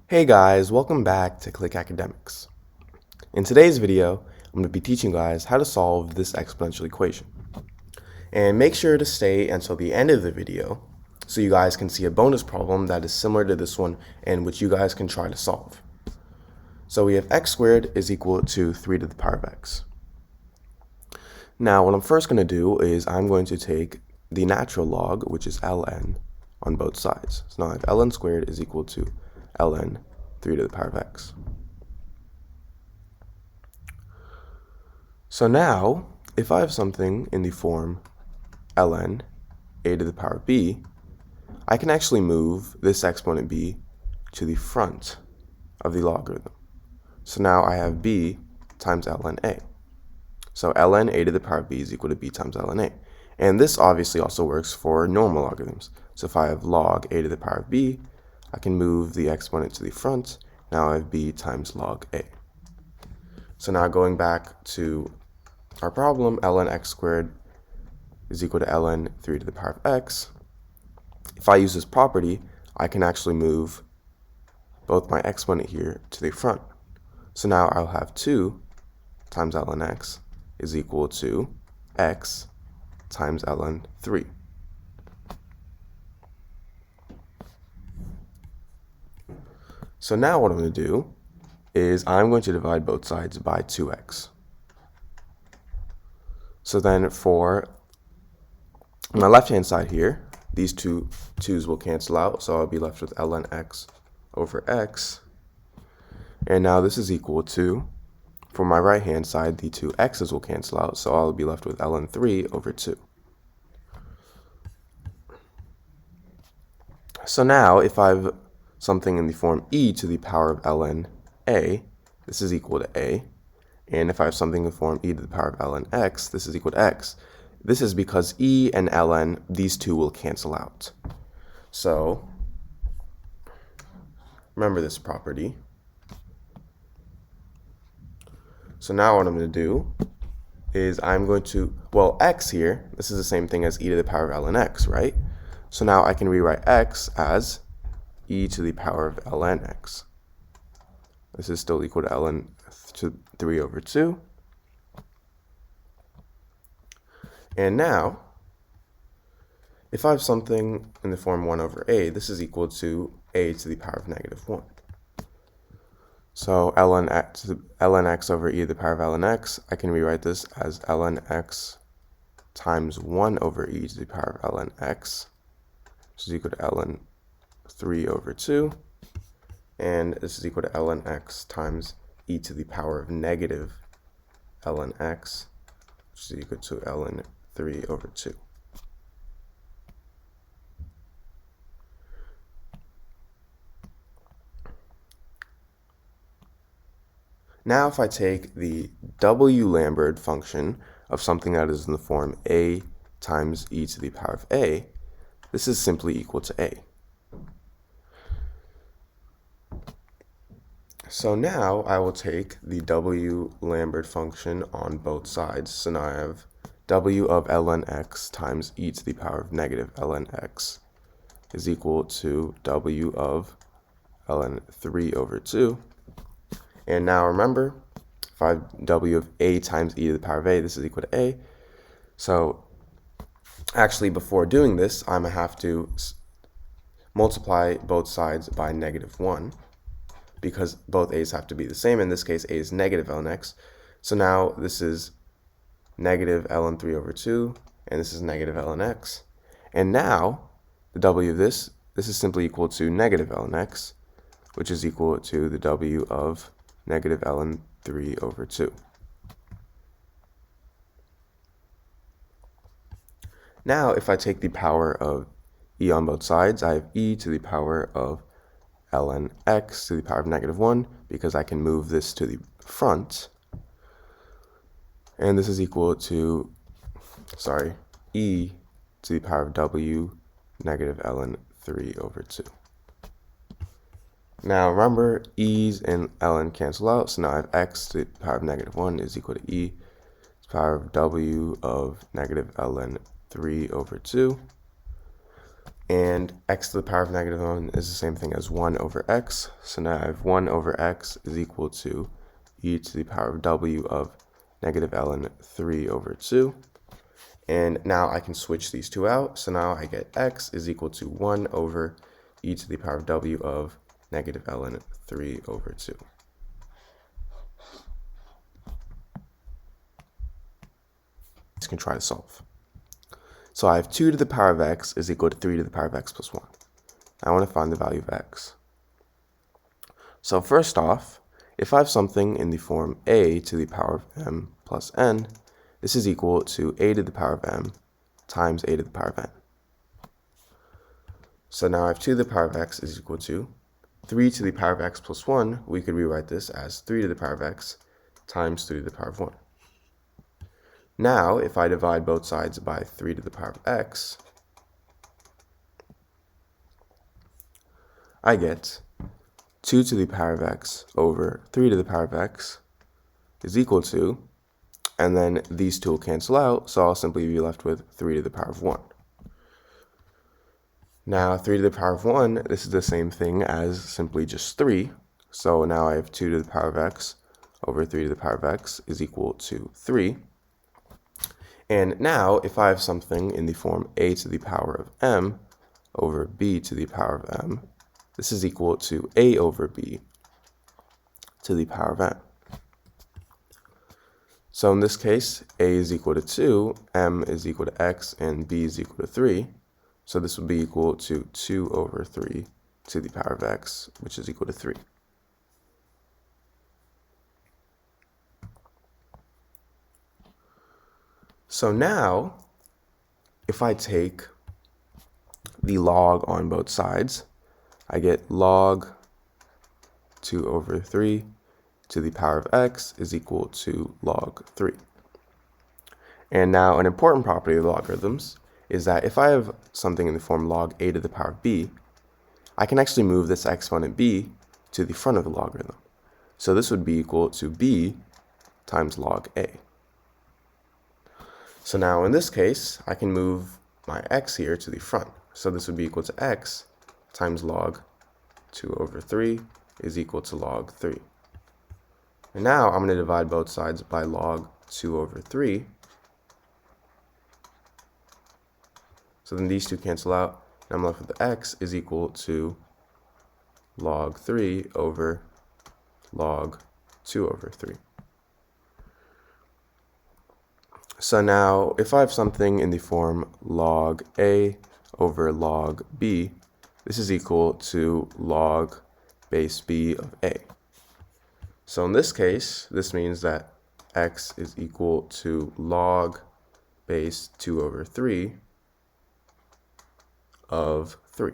Hey guys, welcome back to Click Academics. In today's video, I'm going to be teaching you guys how to solve this exponential equation. And make sure to stay until the end of the video so you guys can see a bonus problem that is similar to this one and which you guys can try to solve. So we have x squared is equal to 3 to the power of x. Now what I'm first going to do is I'm going to take the natural log, which is ln, on both sides. So now I have ln squared is equal to ln 3 to the power of x. So now, if I have something in the form ln a to the power of b, I can actually move this exponent b to the front of the logarithm. So now I have b times ln a. So ln a to the power of b is equal to b times ln a. And this obviously also works for normal logarithms. So if I have log a to the power of b, I can move the exponent to the front. Now I have b times log a. So now going back to our problem, ln x squared is equal to ln 3 to the power of x. If I use this property, I can actually move both my exponent here to the front. So now I'll have 2 times ln x is equal to x times ln 3. So now what I'm going to do is I'm going to divide both sides by 2x. So then for my left-hand side here, these two 2's will cancel out, so I'll be left with ln x over x. And now this is equal to, for my right-hand side, the two x's will cancel out, so I'll be left with ln 3 over 2. So now, if I have something in the form e to the power of ln a, this is equal to a. And if I have something in the form e to the power of ln x, this is equal to x. This is because e and ln, these two will cancel out. So remember this property. So now what I'm going to do is I'm going to, well, x here, this is the same thing as e to the power of ln x, right? So now I can rewrite x as e to the power of ln x. This is still equal to ln 3 over 2. And now, if I have something in the form 1 over a, this is equal to a to the power of negative 1. So ln x over e to the power of ln x, I can rewrite this as ln x times 1 over e to the power of ln x, which is equal to ln 3 over 2. And this is equal to ln x times e to the power of negative ln x, which is equal to ln 3 over 2. Now if I take the W-Lambert function of something that is in the form a times e to the power of a, this is simply equal to a. So now I will take the W-Lambert function on both sides. So now I have w of ln x times e to the power of negative ln x is equal to w of ln 3 over 2. And now remember, if I have w of a times e to the power of a, this is equal to a. So actually before doing this, I'm going to have to multiply both sides by negative 1. Because both a's have to be the same. In this case, a is negative ln x. So now this is negative ln 3 over 2, and this is negative ln x. And now, the w of this is simply equal to negative ln x, which is equal to the w of negative ln 3 over 2. Now, if I take the power of e on both sides, I have e to the power of ln x to the power of negative 1, because I can move this to the front. And this is equal to, e to the power of w negative ln 3 over 2. Now remember, e's and ln cancel out, so now I have x to the power of negative 1 is equal to e to the power of w of negative ln 3 over 2. And x to the power of negative 1 is the same thing as 1 over x. So now I have 1 over x is equal to e to the power of w of negative ln 3 over 2. And now I can switch these two out. So now I get x is equal to 1 over e to the power of w of negative ln 3 over 2. Let's try to solve. So I have 2 to the power of x is equal to 3 to the power of x plus 1. I want to find the value of x. So first off, if I have something in the form a to the power of m plus n, this is equal to a to the power of m times a to the power of n. So now I have 2 to the power of x is equal to 3 to the power of x plus 1. We could rewrite this as 3 to the power of x times 3 to the power of 1. Now, if I divide both sides by 3 to the power of x, I get 2 to the power of x over 3 to the power of x is equal to, and then these two will cancel out, so I'll simply be left with 3 to the power of 1. Now, 3 to the power of 1, this is the same thing as simply just 3. So now I have 2 to the power of x over 3 to the power of x is equal to 3. And now, if I have something in the form a to the power of m over b to the power of m, this is equal to a over b to the power of m. So in this case, a is equal to 2, m is equal to x, and b is equal to 3. So this would be equal to 2 over 3 to the power of x, which is equal to 3. So now, if I take the log on both sides, I get log 2 over 3 to the power of x is equal to log 3. And now an important property of logarithms is that if I have something in the form log a to the power of b, I can actually move this exponent b to the front of the logarithm. So this would be equal to b times log a. So now in this case, I can move my x here to the front. So this would be equal to x times log 2 over 3 is equal to log 3. And now I'm going to divide both sides by log 2 over 3. So then these two cancel out, and I'm left with x is equal to log 3 over log 2 over 3. So now, if I have something in the form log a over log b, this is equal to log base b of a. So in this case, this means that x is equal to log base 2 over 3 of 3.